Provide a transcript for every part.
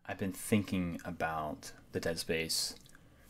I've been thinking about the Dead Space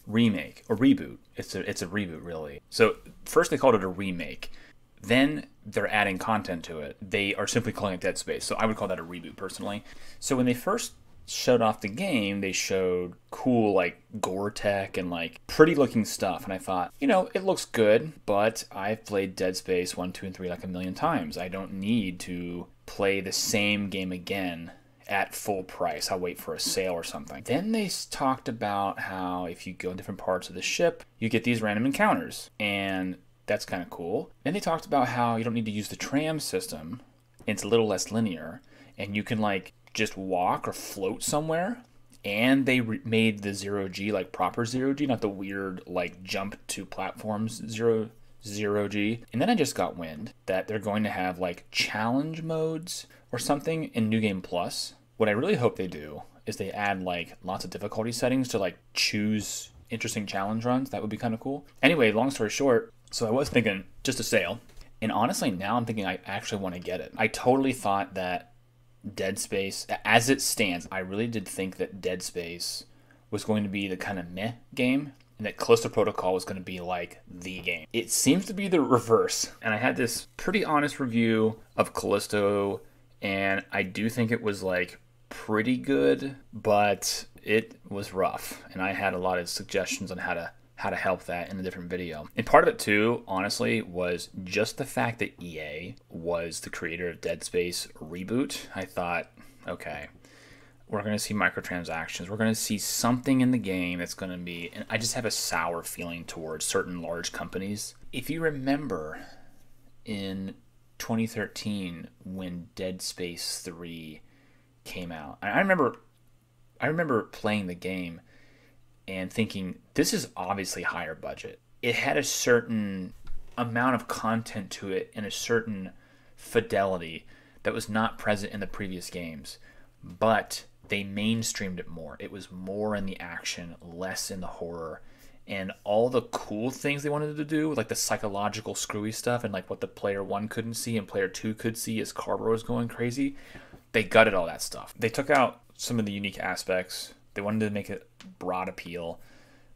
remake or reboot. It's a reboot, really. So first they called it a remake. Then they're adding content to it. They are simply calling it Dead Space. So I would call that a reboot personally. So when they first showed off the game, they showed cool like gore tech and like pretty looking stuff. And I thought, it looks good, but I've played Dead Space 1, 2, and 3 like a million times. I don't need to play the same game again at full price. I'll wait for a sale or something. Then they talked about how if you go in different parts of the ship, you get these random encounters. And that's kind of cool. Then they talked about how you don't need to use the tram system. It's a little less linear. And you can like just walk or float somewhere. And they made the zero-G like proper zero-G, not the weird like jump to platforms zero-G. And then I just got wind that they're going to have like challenge modes or something in New Game Plus. What I really hope they do is they add like lots of difficulty settings to like choose interesting challenge runs. That would be kind of cool. Anyway, long story short, so I was thinking just a sale. And honestly, now I'm thinking I actually want to get it. I totally thought that Dead Space, as it stands, I really did think that Dead Space was going to be the kind of meh game and that Callisto Protocol was going to be like the game. It seems to be the reverse. And I had this pretty honest review of Callisto, and I do think it was like pretty good, but it was rough. And I had a lot of suggestions on how to help that in a different video. And part of it too, honestly, was just the fact that EA was the creator of Dead Space Reboot. I thought, okay, we're going to see microtransactions. We're going to see something in the game that's going to be, and I just have a sour feeling towards certain large companies. If you remember in 2013 when Dead Space 3 came out, I remember playing the game and thinking, this is obviously higher budget. It had a certain amount of content to it and a certain fidelity that was not present in the previous games. But they mainstreamed it more. It was more in the action, less in the horror. And all the cool things they wanted to do, like the psychological screwy stuff and like what the player 1 couldn't see and player 2 could see as Carver was going crazy, they gutted all that stuff. They took out some of the unique aspects. They wanted to make it broad appeal.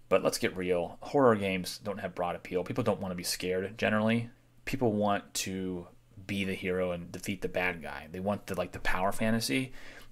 But let's get real. Horror games don't have broad appeal. People don't want to be scared generally. People want to be the hero and defeat the bad guy. They want the power fantasy.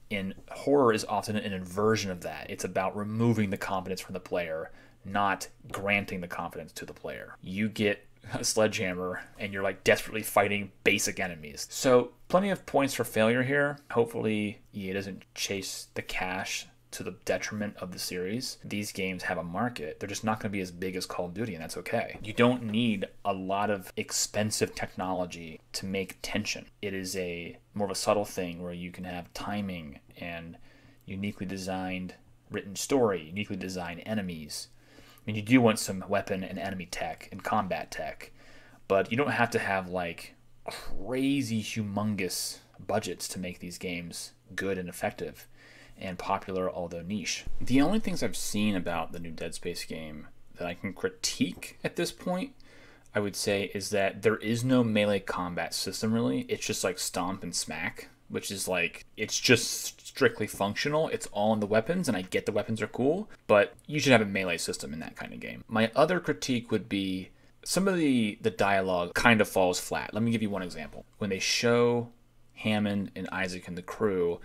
And horror is often an inversion of that. It's about removing the confidence from the player, not granting the confidence to the player. You get a sledgehammer and you're like desperately fighting basic enemies. So plenty of points for failure here. Hopefully EA doesn't chase the cash to the detriment of the series. These games have a market. They're just not going to be as big as Call of Duty, and that's okay. You don't need a lot of expensive technology to make tension. It is a more of a subtle thing where you can have timing and uniquely designed written story, uniquely designed enemies. I mean, you do want some weapon and enemy tech and combat tech, but you don't have to have like crazy, humongous budgets to make these games good and effective and popular, although niche. The only things I've seen about the new Dead Space game that I can critique at this point, I would say, is that there is no melee combat system really. It's just like stomp and smack, which is like, it's just strictly functional. It's all in the weapons, and I get the weapons are cool, but you should have a melee system in that kind of game. My other critique would be some of the dialogue kind of falls flat. Let me give you one example. When they show Hammond and Isaac and the crew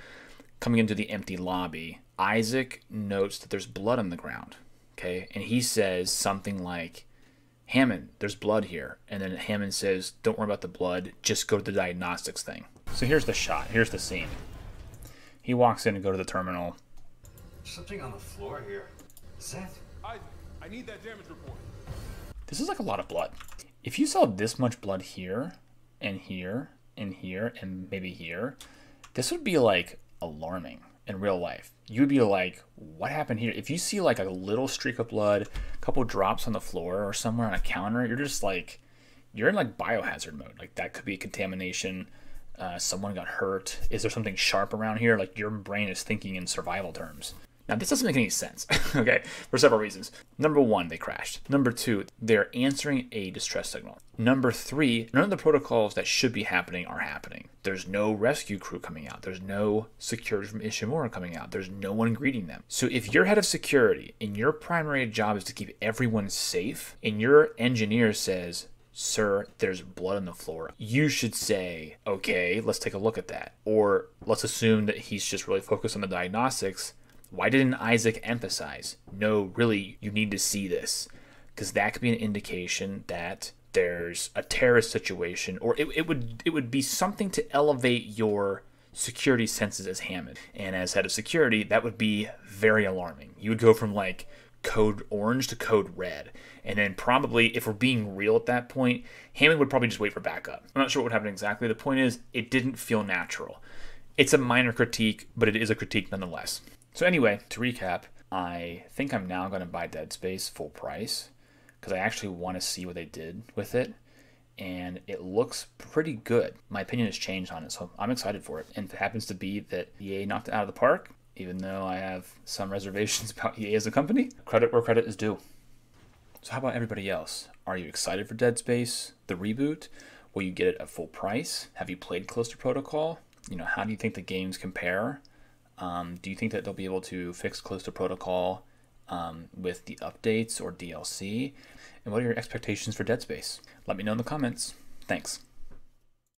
coming into the empty lobby, Isaac notes that there's blood on the ground, okay? And he says something like, Hammond, there's blood here. And then Hammond says, don't worry about the blood, just go to the diagnostics thing. So here's the shot, here's the scene. He walks in and go to the terminal. Something on the floor here. Is that? I need that damage report. This is like a lot of blood. If you saw this much blood here, and here, and here, and maybe here, this would be like alarming in real life. You would be like, what happened here? If you see like a little streak of blood, a couple drops on the floor or somewhere on a counter, you're just like, you're in like biohazard mode. Like that could be a contamination. Someone got hurt. Is there something sharp around here? Like your brain is thinking in survival terms. Now, this doesn't make any sense, okay, for several reasons. Number one, they crashed. Number two, they're answering a distress signal. Number three, none of the protocols that should be happening are happening. There's no rescue crew coming out. There's no security from Ishimura coming out. There's no one greeting them. So if you're head of security and your primary job is to keep everyone safe, and your engineer says, sir, there's blood on the floor, you should say, okay, let's take a look at that. Or let's assume that he's just really focused on the diagnostics. Why didn't Isaac emphasize, no, really, you need to see this? Because that could be an indication that there's a terrorist situation, or it would be something to elevate your security senses as Hammond. And as head of security, that would be very alarming. You would go from like code orange to code red. And then probably, if we're being real at that point, Hammond would probably just wait for backup. I'm not sure what would happen exactly. The point is, it didn't feel natural. It's a minor critique, but it is a critique nonetheless. So anyway, to recap, I think I'm now going to buy Dead Space full price because I actually want to see what they did with it, and it looks pretty good. My opinion has changed on it, so I'm excited for it. And if it happens to be that EA knocked it out of the park, even though I have some reservations about EA as a company, credit where credit is due. So how about everybody else? Are you excited for Dead Space, the reboot? Will you get it at full price? Have you played Callisto Protocol? How do you think the games compare? Do you think that they'll be able to fix Callisto Protocol with the updates or DLC? And what are your expectations for Dead Space? Let me know in the comments. Thanks.